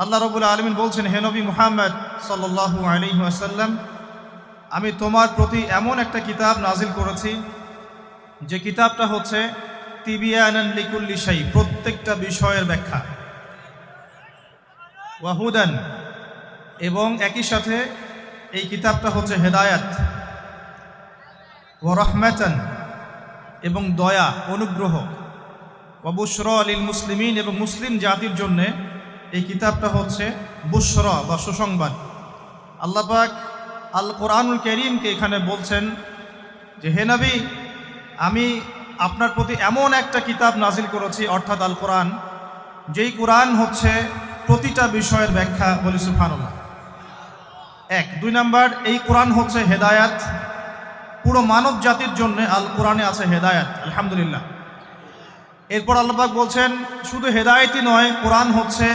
আল্লাহ রাব্বুল আলামিন বলছেন, হে নবী মুহাম্মদ সাল্লাল্লাহু আলাইহি ওয়াসাল্লাম, আমি তোমার প্রতি এমন একটা কিতাব নাজিল করেছি যে কিতাবটা হচ্ছে তিবিয়ানান লিকুল্লি শাই, প্রত্যেকটা বিষয়ের ব্যাখ্যা, ওয়াহুদান, এবং একই সাথে এই কিতাবটা হচ্ছে হেদায়াত, ওয়া রাহমাতান, এবং দয়া অনুগ্রহ, ওয়া বুশরা লিল মুসলিমিন, এবং মুসলিম জাতির জন্যে এই কিতাবটা হচ্ছে বুশরা বা সুসংবাদ। আল্লাহ পাক আল কোরআনুল কারীমকে এখানে বলছেন যে হে নবী, আমি আপনার প্রতি এমন একটা কিতাব নাজিল করেছি, অর্থাৎ আল কোরআন, যেই কোরআন হচ্ছে প্রতিটা বিষয়ের ব্যাখ্যা। বলি সুবহানাল্লাহ। এক। দুই নাম্বার, এই কোরআন হচ্ছে হেদায়াত, পুরো মানব জাতির জন্য আল কোরআনে আছে হেদায়াত, আলহামদুলিল্লাহ। এরপর আল্লাহ পাক বলছেন শুধু হেদায়েতই নয়, কোরআন হচ্ছে